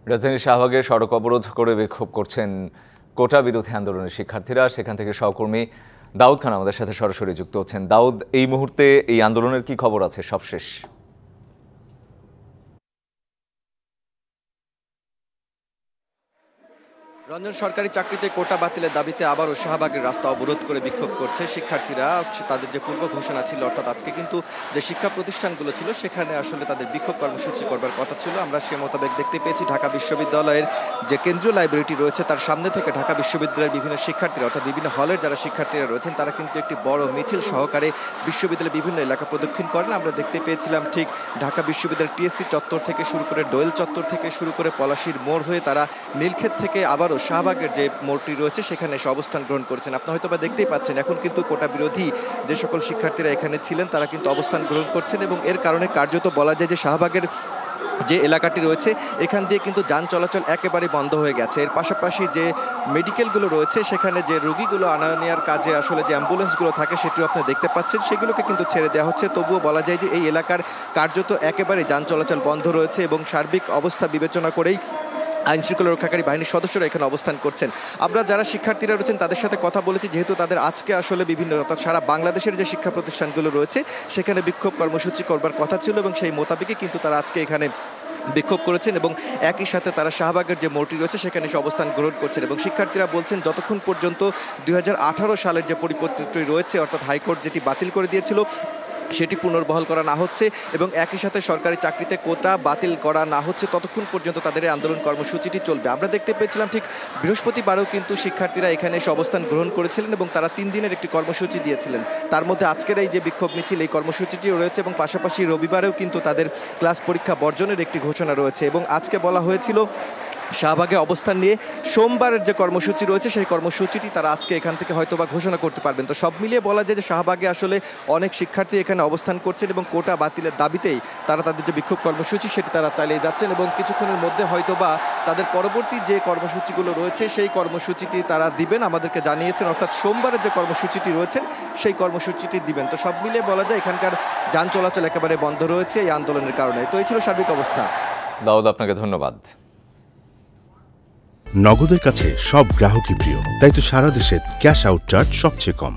রাজধানীর শাহবাগে সড়ক অবরোধ করে বিক্ষোভ করছেন কোটা বিরোধী আন্দোলনের শিক্ষার্থীরা। সেখান থেকে সহকর্মী দাউদ খান আমাদের সাথে সরাসরি যুক্ত হচ্ছেন। দাউদ, এই মুহূর্তে এই আন্দোলনের কি খবর আছে সবশেষ? রঞ্জন, সরকারি চাকরিতে কোটা বাতিলের দাবিতে আবারও শাহবাগের রাস্তা অবরোধ করে বিক্ষোভ করছে শিক্ষার্থীরা। তাদের যে পূর্ব ঘোষণা ছিল, অর্থাৎ আজকে কিন্তু যে শিক্ষা প্রতিষ্ঠানগুলো ছিল সেখানে আসলে তাদের বিক্ষোভ কর্মসূচি করবার কথা ছিল। আমরা সে মোতাবেক দেখতে পেয়েছি ঢাকা বিশ্ববিদ্যালয়ের যে কেন্দ্রীয় লাইব্রেরিটি রয়েছে তার সামনে থেকে ঢাকা বিশ্ববিদ্যালয়ের বিভিন্ন শিক্ষার্থীরা, অর্থাৎ বিভিন্ন হলের যারা শিক্ষার্থীরা রয়েছেন তারা কিন্তু একটি বড় মিছিল সহকারে বিশ্ববিদ্যালয়ের বিভিন্ন এলাকা প্রদক্ষিণ করেন। আমরা দেখতে পেয়েছিলাম ঠিক ঢাকা বিশ্ববিদ্যালয়ের টিএসসি চত্বর থেকে শুরু করে দোয়েল চত্বর থেকে শুরু করে পলাশীর মোড় হয়ে তারা নীলক্ষেত থেকে আবারও শাহবাগের যে মোড়টি রয়েছে সেখানে এসে অবস্থান গ্রহণ করেছেন। আপনারা হয়তো বা দেখতেই পাচ্ছেন এখন কিন্তু কোটা বিরোধী যে সকল শিক্ষার্থীরা এখানে ছিলেন তারা কিন্তু অবস্থান গ্রহণ করছেন এবং এর কারণে কার্যত বলা যায় যে শাহবাগের যে এলাকাটি রয়েছে এখান দিয়ে কিন্তু যান চলাচল একেবারে বন্ধ হয়ে গেছে। এর পাশাপাশি যে মেডিকেলগুলো রয়েছে সেখানে যে রোগীগুলো আনা নেওয়ার কাজে আসলে যে অ্যাম্বুলেন্সগুলো থাকে সেটিও আপনি দেখতে পাচ্ছেন, সেগুলোকে কিন্তু ছেড়ে দেওয়া হচ্ছে। তবুও বলা যায় যে এই এলাকার কার্যত একেবারে যান চলাচল বন্ধ রয়েছে এবং সার্বিক অবস্থা বিবেচনা করেই আইনশৃঙ্খলা রক্ষাকারী বাহিনীর সদস্যরা এখানে অবস্থান করছেন। আমরা যারা শিক্ষার্থীরা রয়েছেন তাদের সাথে কথা বলেছি, যেহেতু তাদের আজকে আসলে বিভিন্ন, অর্থাৎ সারা বাংলাদেশের যে শিক্ষা প্রতিষ্ঠানগুলো রয়েছে সেখানে বিক্ষোভ কর্মসূচি করবার কথা ছিল এবং সেই মোতাবেকই কিন্তু তারা আজকে এখানে বিক্ষোভ করেছেন এবং একই সাথে তারা শাহবাগের যে মোড়টি রয়েছে সেখানে এসে অবস্থান গ্রহণ করছেন। এবং শিক্ষার্থীরা বলছেন যতক্ষণ পর্যন্ত 2018 সালের যে পরিপত্রটি রয়েছে, অর্থাৎ হাইকোর্ট যেটি বাতিল করে দিয়েছিল সেটি পুনর্বহাল করা না হচ্ছে এবং একই সাথে সরকারি চাকরিতে কোটা বাতিল করা না হচ্ছে ততক্ষণ পর্যন্ত তাদের এই আন্দোলন কর্মসূচিটি চলবে। আমরা দেখতে পেয়েছিলাম ঠিক বৃহস্পতিবারও কিন্তু শিক্ষার্থীরা এখানে এসে অবস্থান গ্রহণ করেছিলেন এবং তারা 3 দিনের একটি কর্মসূচি দিয়েছিলেন। তার মধ্যে আজকের এই যে বিক্ষোভ মিছিল এই কর্মসূচিটিও রয়েছে এবং পাশাপাশি রবিবারেও কিন্তু তাদের ক্লাস পরীক্ষা বর্জনের একটি ঘোষণা রয়েছে এবং আজকে বলা হয়েছিল শাহবাগে অবস্থান নিয়ে সোমবারের যে কর্মসূচি রয়েছে সেই কর্মসূচিটি তারা আজকে এখান থেকে হয়তো বা ঘোষণা করতে পারবেন। তো সব মিলিয়ে বলা যায় যে শাহবাগে আসলে অনেক শিক্ষার্থী এখানে অবস্থান করছেন এবং কোটা বাতিলের দাবিতেই তারা তাদের যে বিক্ষোভ কর্মসূচি সেটি তারা চালিয়ে যাচ্ছেন এবং কিছুক্ষণের মধ্যে হয়তো বা তাদের পরবর্তী যে কর্মসূচিগুলো রয়েছে সেই কর্মসূচিটি তারা দিবেন, আমাদেরকে জানিয়েছেন, অর্থাৎ সোমবারের যে কর্মসূচিটি রয়েছেন সেই কর্মসূচিটি দিবেন। তো সব মিলিয়ে বলা যায় এখানকার যান চলাচল একেবারে বন্ধ রয়েছে এই আন্দোলনের কারণে। তো এই ছিল সার্বিক অবস্থা। দাউদ, আপনাকে ধন্যবাদ। নগদের কাছে সব গ্রাহকই প্রিয়, তাই তো সারা দেশে ক্যাশ আউট চার্জ সবচেয়ে কম।